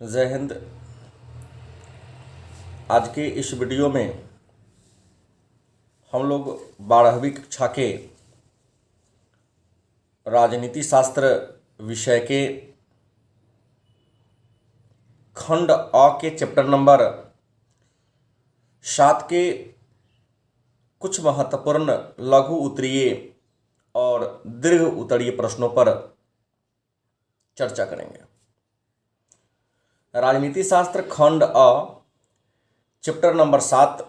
जय हिंद। आज के इस वीडियो में हम लोग 12वीं कक्षा के राजनीति शास्त्र विषय के खंड अ के चैप्टर नंबर 7 के कुछ महत्वपूर्ण लघु उत्तरीय और दीर्घ उत्तरीय प्रश्नों पर चर्चा करेंगे। राजनीति शास्त्र खंड अ चैप्टर नंबर 7,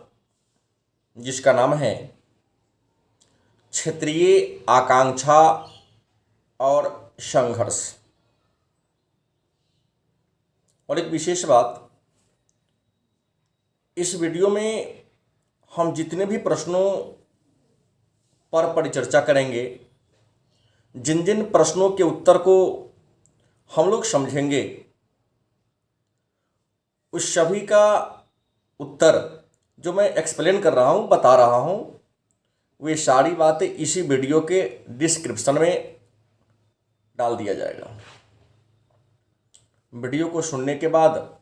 जिसका नाम है क्षेत्रीय आकांक्षा और संघर्ष। और एक विशेष बात, इस वीडियो में हम जितने भी प्रश्नों पर परिचर्चा करेंगे, जिन जिन प्रश्नों के उत्तर को हम लोग समझेंगे, उस सभी का उत्तर जो मैं एक्सप्लेन कर रहा हूँ, बता रहा हूँ, वे सारी बातें इसी वीडियो के डिस्क्रिप्शन में डाल दिया जाएगा। वीडियो को सुनने के बाद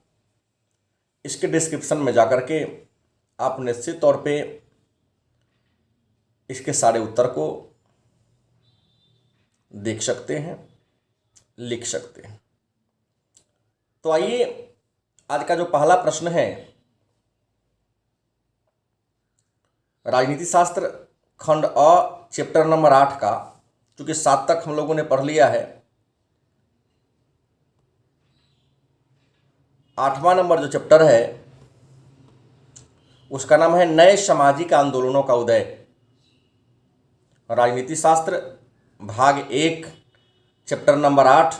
इसके डिस्क्रिप्शन में जाकर के आप निश्चित तौर पे इसके सारे उत्तर को देख सकते हैं, लिख सकते हैं। तो आइए, आज का जो पहला प्रश्न है, राजनीति शास्त्र खंड अ चैप्टर नंबर 8 का, चूंकि 7 तक हम लोगों ने पढ़ लिया है, 8वां नंबर जो चैप्टर है उसका नाम है नए सामाजिक आंदोलनों का उदय। राजनीति शास्त्र भाग 1 चैप्टर नंबर 8,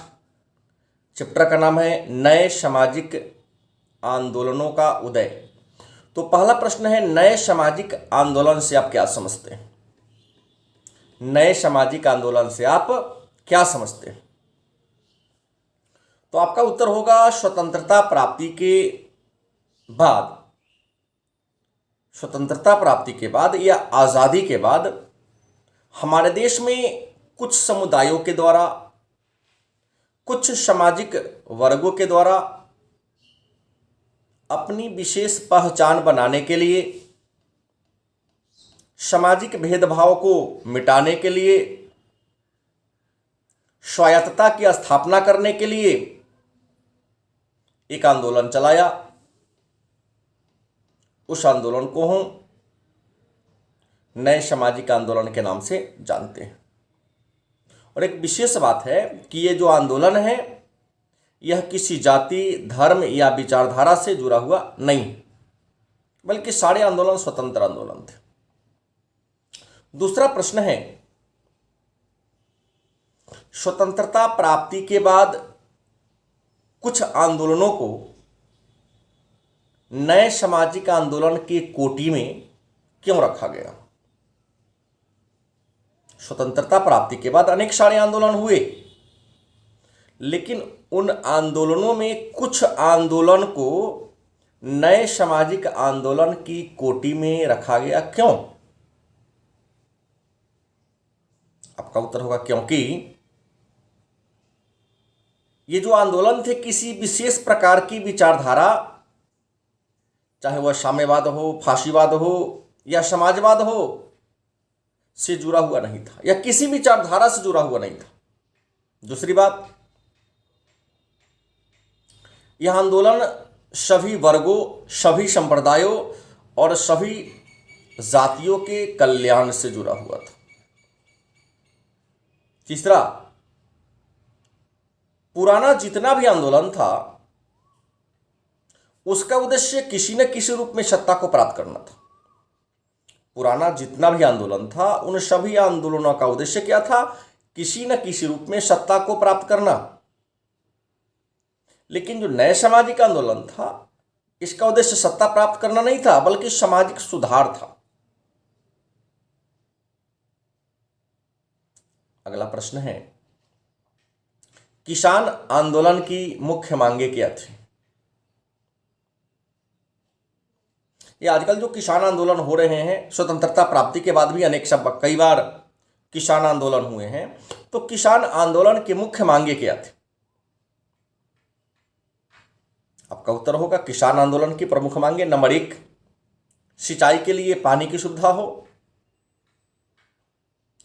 चैप्टर का नाम है नए सामाजिक आंदोलनों का उदय। तो पहला प्रश्न है, नए सामाजिक आंदोलन से आप क्या समझते हैं? नए सामाजिक आंदोलन से आप क्या समझते हैं? तो आपका उत्तर होगा स्वतंत्रता प्राप्ति के बाद, स्वतंत्रता प्राप्ति के बाद या आज़ादी के बाद हमारे देश में कुछ समुदायों के द्वारा, कुछ सामाजिक वर्गों के द्वारा अपनी विशेष पहचान बनाने के लिए, सामाजिक भेदभाव को मिटाने के लिए, स्वायत्तता की स्थापना करने के लिए एक आंदोलन चलाया। उस आंदोलन को हम नए सामाजिक आंदोलन के नाम से जानते हैं। और एक विशेष बात है कि ये जो आंदोलन है, यह किसी जाति, धर्म या विचारधारा से जुड़ा हुआ नहीं, बल्कि सारे आंदोलन स्वतंत्र आंदोलन थे। दूसरा प्रश्न है, स्वतंत्रता प्राप्ति के बाद कुछ आंदोलनों को नए सामाजिक आंदोलन की कोटि में क्यों रखा गया? स्वतंत्रता प्राप्ति के बाद अनेक सारे आंदोलन हुए, लेकिन उन आंदोलनों में कुछ आंदोलन को नए सामाजिक आंदोलन की कोटि में रखा गया, क्यों? आपका उत्तर होगा क्योंकि ये जो आंदोलन थे किसी विशेष प्रकार की विचारधारा, चाहे वह साम्यवाद हो, फाशीवाद हो या समाजवाद हो, से जुड़ा हुआ नहीं था, या किसी विचारधारा से जुड़ा हुआ नहीं था। दूसरी बात, यह आंदोलन सभी वर्गों, सभी संप्रदायों और सभी जातियों के कल्याण से जुड़ा हुआ था। तीसरा, पुराना जितना भी आंदोलन था उसका उद्देश्य किसी न किसी रूप में सत्ता को प्राप्त करना था। पुराना जितना भी आंदोलन था, उन सभी आंदोलनों का उद्देश्य क्या था? किसी न किसी रूप में सत्ता को प्राप्त करना। लेकिन जो नए सामाजिक आंदोलन था, इसका उद्देश्य सत्ता प्राप्त करना नहीं था, बल्कि सामाजिक सुधार था। अगला प्रश्न है, किसान आंदोलन की मुख्य मांगें क्या थी? ये आजकल जो किसान आंदोलन हो रहे हैं, स्वतंत्रता प्राप्ति के बाद भी अनेक सब कई बार किसान आंदोलन हुए हैं, तो किसान आंदोलन की मुख्य मांगें क्या थी? आपका उत्तर होगा किसान आंदोलन की प्रमुख मांगे। नंबर 1, सिंचाई के लिए पानी की सुविधा हो,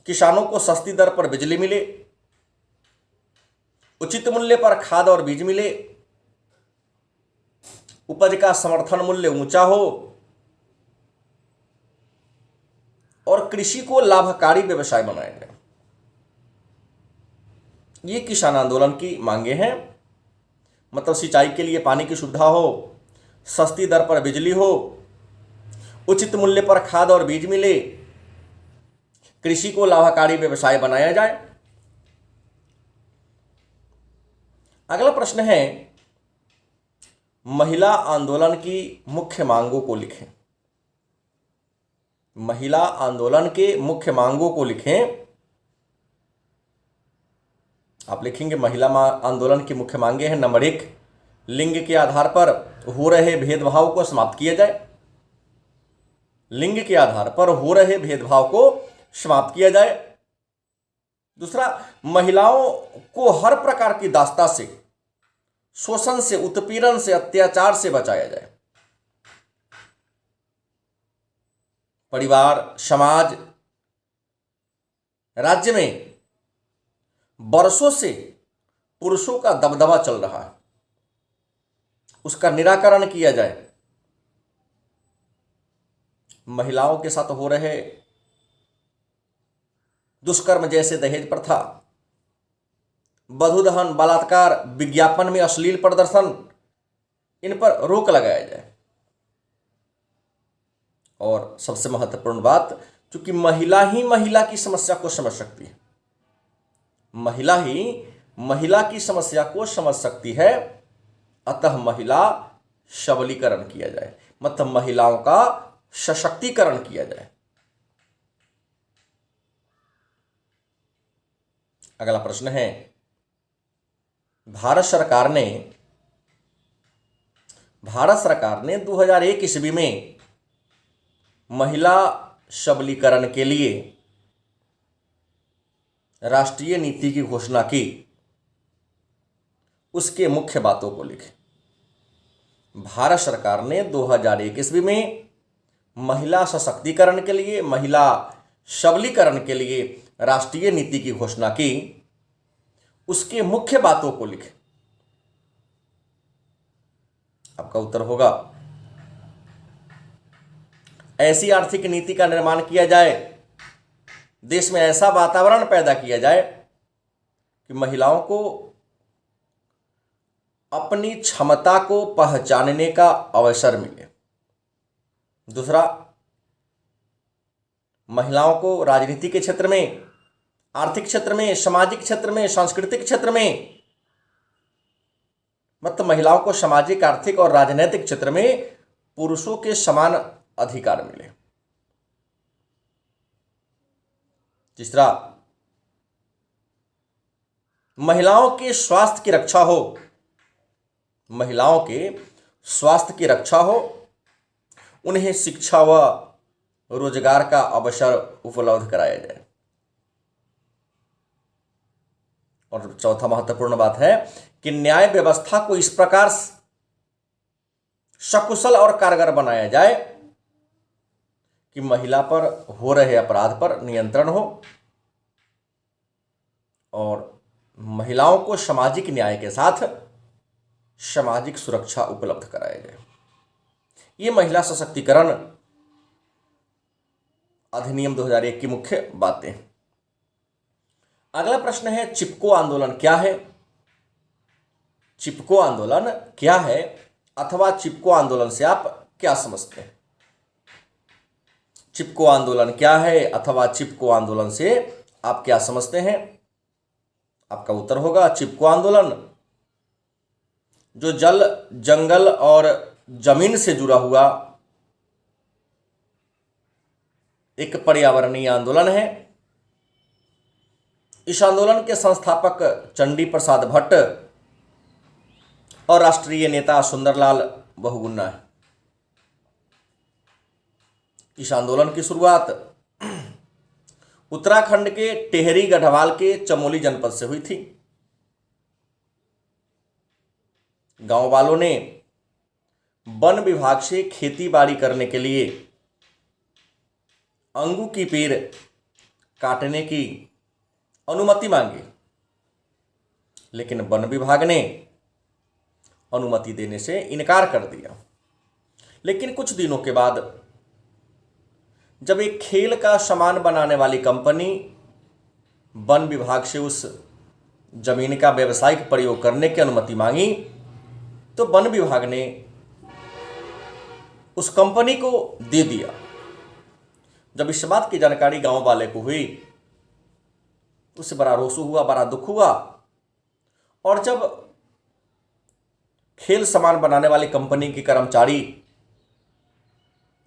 किसानों को सस्ती दर पर बिजली मिले, उचित मूल्य पर खाद और बीज मिले, उपज का समर्थन मूल्य ऊंचा हो और कृषि को लाभकारी व्यवसाय बनाया जाए। ये किसान आंदोलन की मांगे हैं। मतलब सिंचाई के लिए पानी की सुविधा हो, सस्ती दर पर बिजली हो, उचित मूल्य पर खाद और बीज मिले, कृषि को लाभकारी व्यवसाय बनाया जाए। अगला प्रश्न है, महिला आंदोलन की मुख्य मांगों को लिखें। महिला आंदोलन के मुख्य मांगों को लिखें। आप लिखेंगे महिला आंदोलन की मुख्य मांगे हैं। नंबर 1, लिंग के आधार पर हो रहे भेदभाव को समाप्त किया जाए। लिंग के आधार पर हो रहे भेदभाव को समाप्त किया जाए। दूसरा, महिलाओं को हर प्रकार की दास्ता से, शोषण से, उत्पीड़न से, अत्याचार से बचाया जाए। परिवार, समाज, राज्य में वर्षों से पुरुषों का दबदबा चल रहा है, उसका निराकरण किया जाए। महिलाओं के साथ हो रहे दुष्कर्म जैसे दहेज प्रथा, वधू दहन, बलात्कार, विज्ञापन में अश्लील प्रदर्शन, इन पर रोक लगाया जाए। और सबसे महत्वपूर्ण बात, चूंकि महिला ही महिला की समस्या को समझ सकती है, महिला ही महिला की समस्या को समझ सकती है, अतः महिला सबलीकरण किया जाए, मतलब महिलाओं का सशक्तिकरण किया जाए। अगला प्रश्न है, भारत सरकार ने 2001 ईस्वी में महिला सबलीकरण के लिए राष्ट्रीय नीति की घोषणा की। उसके मुख्य बातों को लिखें। भारत सरकार ने 2001 ईस्वी में महिला सशक्तिकरण के लिए, महिला सबलीकरण के लिए राष्ट्रीय नीति की घोषणा की। उसके मुख्य बातों को लिखें। आपका उत्तर होगा, ऐसी आर्थिक नीति का निर्माण किया जाए, देश में ऐसा वातावरण पैदा किया जाए कि महिलाओं को अपनी क्षमता को पहचानने का अवसर मिले। दूसरा, महिलाओं को राजनीति के क्षेत्र में, आर्थिक क्षेत्र में, सामाजिक क्षेत्र में, सांस्कृतिक क्षेत्र में, मतलब महिलाओं को सामाजिक, आर्थिक और राजनीतिक क्षेत्र में पुरुषों के समान अधिकार मिले। तीसरा, महिलाओं के स्वास्थ्य की रक्षा हो, महिलाओं के स्वास्थ्य की रक्षा हो, उन्हें शिक्षा व रोजगार का अवसर उपलब्ध कराया जाए। और चौथा महत्वपूर्ण बात है कि न्याय व्यवस्था को इस प्रकार सकुशल और कारगर बनाया जाए कि महिला पर हो रहे अपराध पर नियंत्रण हो और महिलाओं को सामाजिक न्याय के साथ सामाजिक सुरक्षा उपलब्ध कराया जाए। ये महिला सशक्तिकरण अधिनियम 2001 की मुख्य बातें। अगला प्रश्न है, चिपको आंदोलन क्या है? चिपको आंदोलन क्या है अथवा चिपको आंदोलन से आप क्या समझते हैं? चिपको आंदोलन क्या है अथवा चिपको आंदोलन से आप क्या समझते हैं? आपका उत्तर होगा, चिपको आंदोलन जो जल, जंगल और जमीन से जुड़ा हुआ एक पर्यावरणीय आंदोलन है। इस आंदोलन के संस्थापक चंडी प्रसाद भट्ट और राष्ट्रीय नेता सुंदरलाल बहुगुणा है। इस आंदोलन की शुरुआत उत्तराखंड के टेहरी गढ़वाल के चमोली जनपद से हुई थी। गांव वालों ने वन विभाग से खेती बाड़ी करने के लिए अंगू की पेड़ काटने की अनुमति मांगी, लेकिन वन विभाग ने अनुमति देने से इनकार कर दिया। लेकिन कुछ दिनों के बाद जब एक खेल का सामान बनाने वाली कंपनी वन विभाग से उस जमीन का व्यावसायिक प्रयोग करने की अनुमति मांगी, तो वन विभाग ने उस कंपनी को दे दिया। जब इस बात की जानकारी गांव वाले को हुई, उससे बड़ा रोष हुआ, बड़ा दुख हुआ। और जब खेल सामान बनाने वाली कंपनी के कर्मचारी,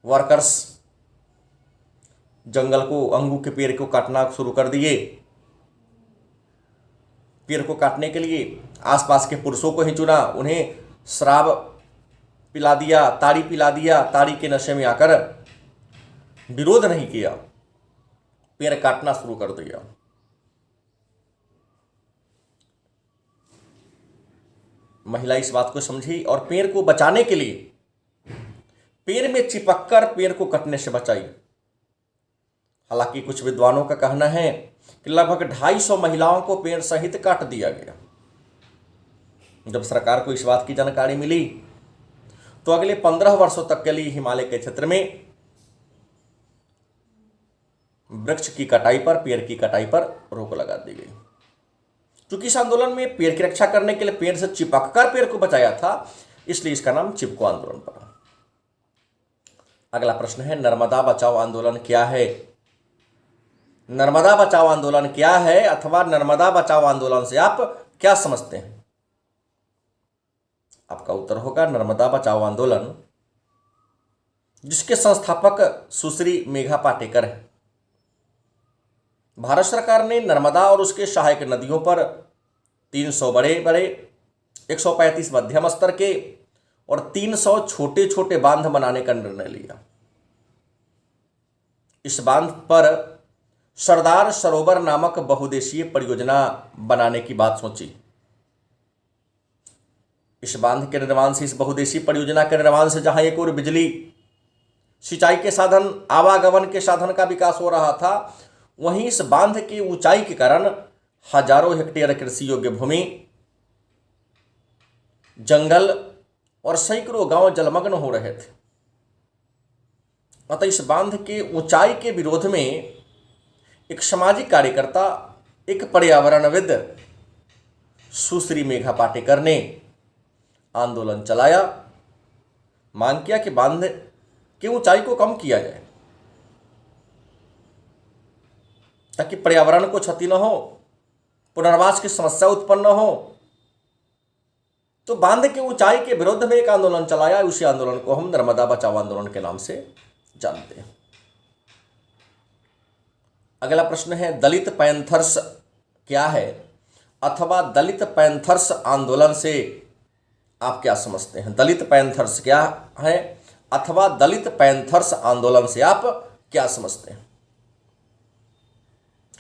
वर्कर्स जंगल को, अंगू के पेड़ को काटना शुरू कर दिए, पेड़ को काटने के लिए आसपास के पुरुषों को ही चुना, उन्हें शराब पिला दिया, ताड़ी पिला दिया, ताड़ी के नशे में आकर विरोध नहीं किया, पेड़ काटना शुरू कर दिया। महिला इस बात को समझी और पेड़ को बचाने के लिए पेड़ में चिपककर पेड़ को कटने से बचाई। हालांकि कुछ विद्वानों का कहना है कि लगभग 250 महिलाओं को पेड़ सहित काट दिया गया। जब सरकार को इस बात की जानकारी मिली तो अगले 15 वर्षों तक के लिए हिमालय के क्षेत्र में वृक्ष की कटाई पर, पेड़ की कटाई पर रोक लगा दी गई। क्योंकि इस आंदोलन में पेड़ की रक्षा करने के लिए पेड़ से चिपककर पेड़ को बचाया था, इसलिए इसका नाम चिपको आंदोलन पड़ा। अगला प्रश्न है, नर्मदा बचाओ आंदोलन क्या है? नर्मदा बचाओ आंदोलन क्या है अथवा नर्मदा बचाओ आंदोलन से आप क्या समझते हैं? आपका उत्तर होगा नर्मदा बचाओ आंदोलन, जिसके संस्थापक सुश्री मेघा पाटेकर हैं। भारत सरकार ने नर्मदा और उसके सहायक नदियों पर 300 बड़े बड़े, 135 मध्यम स्तर के और 300 छोटे छोटे बांध बनाने का निर्णय लिया। इस बांध पर सरदार सरोवर नामक बहुउद्देशीय परियोजना बनाने की बात सोची। इस बांध के निर्माण से, इस बहुउद्देशीय परियोजना के निर्माण से जहां एक और बिजली, सिंचाई के साधन, आवागमन के साधन का विकास हो रहा था, वहीं इस बांध की ऊंचाई के कारण हजारों हेक्टेयर कृषि योग्य भूमि, जंगल और सैकड़ों गांव जलमग्न हो रहे थे। अतः इस बांध के ऊंचाई के विरोध में एक सामाजिक कार्यकर्ता, एक पर्यावरणविद सुश्री मेघा पाटेकर ने आंदोलन चलाया। मांग किया कि बांध की ऊंचाई को कम किया जाए ताकि पर्यावरण को क्षति न हो, पुनर्वास की समस्या उत्पन्न न हो। तो बांध की ऊंचाई के विरुद्ध में एक आंदोलन चलाया। उसी आंदोलन को हम नर्मदा बचाओ आंदोलन के नाम से जानते हैं। अगला प्रश्न है, दलित पैंथर्स क्या है अथवा दलित पैंथर्स आंदोलन से आप क्या समझते हैं? दलित पैंथर्स क्या है अथवा दलित पैंथर्स आंदोलन से आप क्या समझते हैं?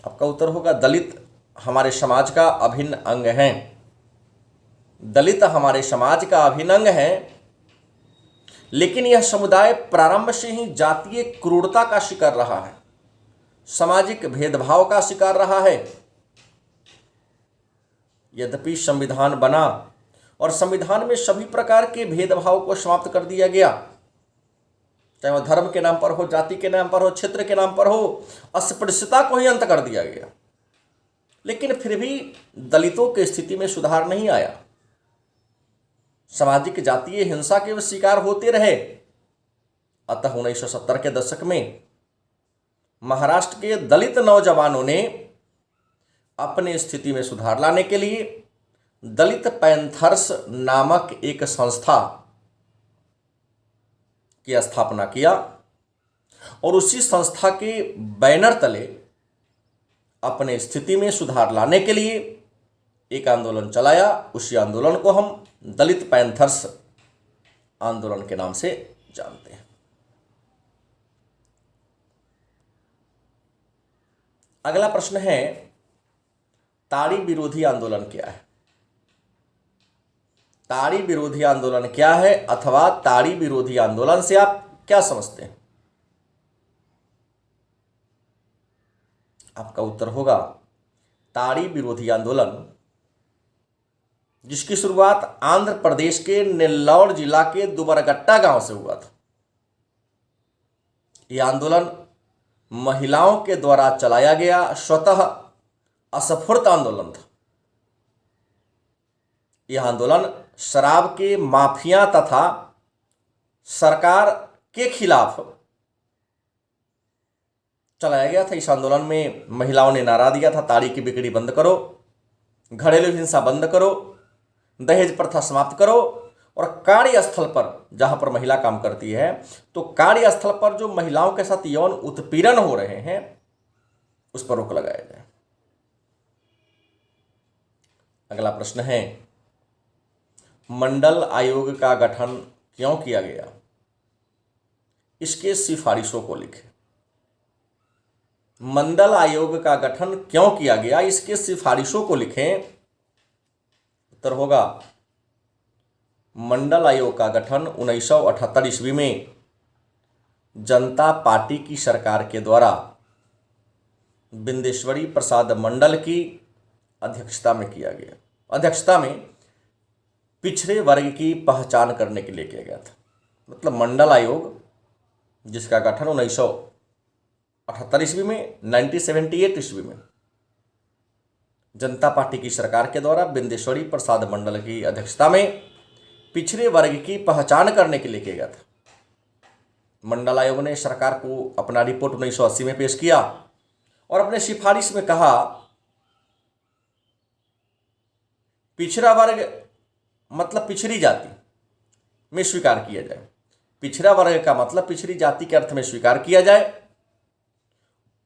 आपका उत्तर होगा दलित हमारे समाज का अभिन्न अंग है। दलित हमारे समाज का अभिन्न अंग है, लेकिन यह समुदाय प्रारंभ से ही जातीय क्रूरता का शिकार रहा है, सामाजिक भेदभाव का शिकार रहा है। यद्यपि संविधान बना और संविधान में सभी प्रकार के भेदभाव को समाप्त कर दिया गया, चाहे वह धर्म के नाम पर हो, जाति के नाम पर हो, क्षेत्र के नाम पर हो, अस्पृश्यता को ही अंत कर दिया गया, लेकिन फिर भी दलितों की स्थिति में सुधार नहीं आया। सामाजिक जातीय हिंसा के वे शिकार होते रहे। अतः 1970 के दशक में महाराष्ट्र के दलित नौजवानों ने अपनी स्थिति में सुधार लाने के लिए दलित पैंथर्स नामक एक संस्था की स्थापना किया और उसी संस्था के बैनर तले अपने स्थिति में सुधार लाने के लिए एक आंदोलन चलाया। उसी आंदोलन को हम दलित पैंथर्स आंदोलन के नाम से जानते हैं। अगला प्रश्न है, ताड़ी विरोधी आंदोलन क्या है? ताड़ी विरोधी आंदोलन क्या है अथवा ताड़ी विरोधी आंदोलन से आप क्या समझते हैं? आपका उत्तर होगा ताड़ी विरोधी आंदोलन, जिसकी शुरुआत आंध्र प्रदेश के नेल्लौर जिला के दुबरगट्टा गांव से हुआ था। यह आंदोलन महिलाओं के द्वारा चलाया गया स्वतः अस्फुट आंदोलन था। यह आंदोलन शराब के माफिया तथा सरकार के खिलाफ चलाया गया था। इस आंदोलन में महिलाओं ने नारा दिया था, ताड़ी की बिक्री बंद करो, घरेलू हिंसा बंद करो, दहेज प्रथा समाप्त करो और कार्यस्थल पर जहां पर महिला काम करती है तो कार्यस्थल पर जो महिलाओं के साथ यौन उत्पीड़न हो रहे हैं उस पर रोक लगाया जाए। अगला प्रश्न है, मंडल आयोग का गठन क्यों किया गया? इसके सिफारिशों को लिखें। मंडल आयोग का गठन क्यों किया गया, इसके सिफारिशों को लिखें। उत्तर होगा मंडल आयोग का गठन 1978 ईस्वी में जनता पार्टी की सरकार के द्वारा बिंदेश्वरी प्रसाद मंडल की अध्यक्षता में किया गया। अध्यक्षता में पिछड़े वर्ग की पहचान करने के लिए किया गया था। मतलब मंडल आयोग जिसका गठन 1978 ईस्वी में 1978 ईस्वी में जनता पार्टी की सरकार के द्वारा बिंदेश्वरी प्रसाद मंडल की अध्यक्षता में पिछड़े वर्ग की पहचान करने के लिए किया गया था। मंडल आयोग ने सरकार को अपना रिपोर्ट 1980 में पेश किया और अपने सिफारिश में कहा पिछड़ा वर्ग मतलब पिछड़ी जाति में स्वीकार किया जाए। पिछड़ा वर्ग का मतलब पिछड़ी जाति के अर्थ में स्वीकार किया जाए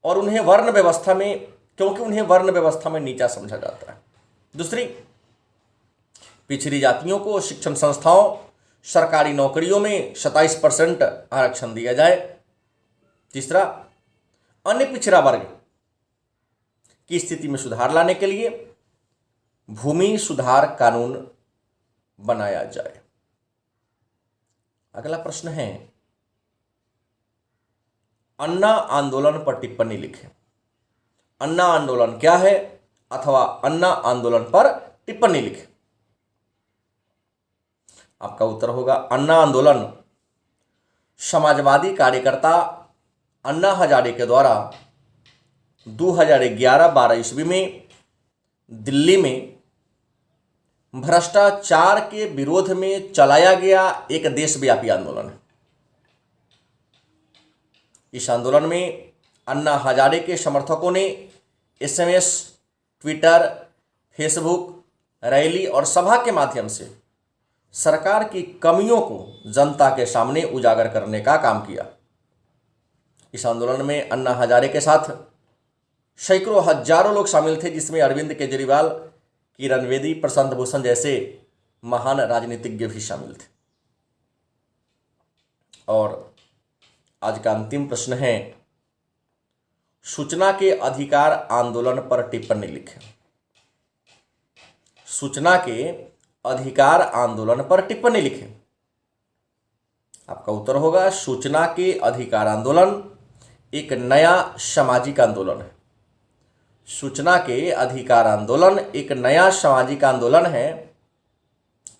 और उन्हें वर्ण व्यवस्था में, क्योंकि उन्हें वर्ण व्यवस्था में नीचा समझा जाता है। दूसरी, पिछड़ी जातियों को शिक्षण संस्थाओं, सरकारी नौकरियों में 27% आरक्षण दिया जाए। तीसरा, अन्य पिछड़ा वर्ग की स्थिति में सुधार लाने के लिए भूमि सुधार कानून बनाया जाए। अगला प्रश्न है, अन्ना आंदोलन पर टिप्पणी लिखें। अन्ना आंदोलन क्या है अथवा अन्ना आंदोलन पर टिप्पणी लिखें। आपका उत्तर होगा अन्ना आंदोलन समाजवादी कार्यकर्ता अन्ना हजारे के द्वारा 2011-12 ईस्वी में दिल्ली में भ्रष्टाचार के विरोध में चलाया गया एक देशव्यापी आंदोलन है। इस आंदोलन में अन्ना हजारे के समर्थकों ने SMS, ट्विटर, फेसबुक, रैली और सभा के माध्यम से सरकार की कमियों को जनता के सामने उजागर करने का काम किया। इस आंदोलन में अन्ना हजारे के साथ सैकड़ों हजारों लोग शामिल थे, जिसमें अरविंद केजरीवाल, किरण बेदी, प्रशांत भूषण जैसे महान राजनीतिज्ञ भी शामिल थे। और आज का अंतिम प्रश्न है, सूचना के अधिकार आंदोलन पर टिप्पणी लिखें। सूचना के अधिकार आंदोलन पर टिप्पणी लिखें। आपका उत्तर होगा सूचना के अधिकार आंदोलन एक नया सामाजिक आंदोलन है। सूचना के अधिकार आंदोलन एक नया सामाजिक आंदोलन है।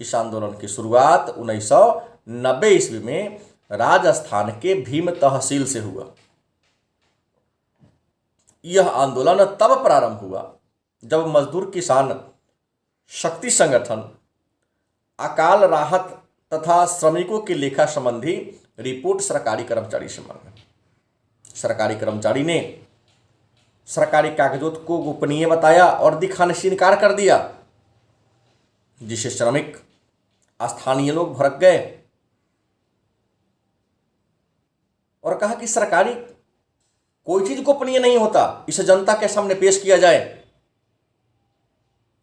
इस आंदोलन की शुरुआत 1990 ईस्वी में राजस्थान के भीम तहसील से हुआ। यह आंदोलन तब प्रारंभ हुआ जब मजदूर किसान शक्ति संगठन अकाल राहत तथा श्रमिकों की लेखा संबंधी रिपोर्ट सरकारी कर्मचारी से मांगा। सरकारी कर्मचारी ने सरकारी कागजों को गोपनीय बताया और दिखाने से इनकार कर दिया, जिसे श्रमिक स्थानीय लोग भड़क गए और कहा कि सरकारी कोई चीज गोपनीय नहीं होता, इसे जनता के सामने पेश किया जाए।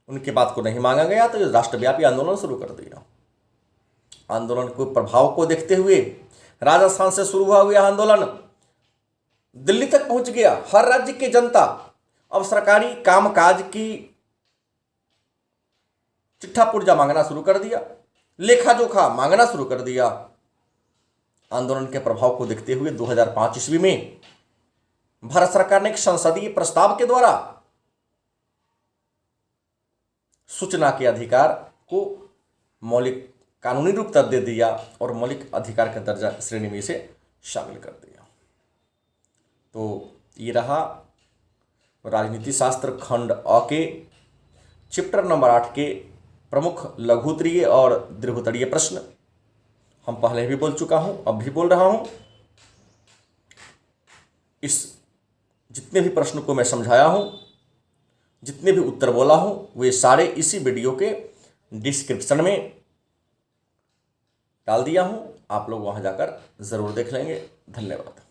उनकी बात को नहीं मांगा गया तो राष्ट्रव्यापी आंदोलन शुरू कर दिया। आंदोलन के प्रभाव को देखते हुए राजस्थान से शुरू हुआ यह आंदोलन दिल्ली तक पहुंच गया। हर राज्य की जनता अब सरकारी कामकाज की चिट्ठा पुर्जा मांगना शुरू कर दिया। लेखा जोखा मांगना शुरू कर दिया। आंदोलन के प्रभाव को देखते हुए 2005 ईस्वी में भारत सरकार ने एक संसदीय प्रस्ताव के द्वारा सूचना के अधिकार को मौलिक कानूनी रूप तक दे दिया और मौलिक अधिकार का दर्जा श्रेणी में इसे शामिल कर दिया। तो ये रहा राजनीति शास्त्र खंड अ के चैप्टर नंबर 8 के प्रमुख लघुत्तरीय और दीर्घोत्तरीय प्रश्न। हम पहले भी बोल चुका हूं, अब भी बोल रहा हूं। इस जितने भी प्रश्न को मैं समझाया हूं, जितने भी उत्तर बोला हूं, वे सारे इसी वीडियो के डिस्क्रिप्शन में डाल दिया हूं। आप लोग वहां जाकर जरूर देख लेंगे। धन्यवाद।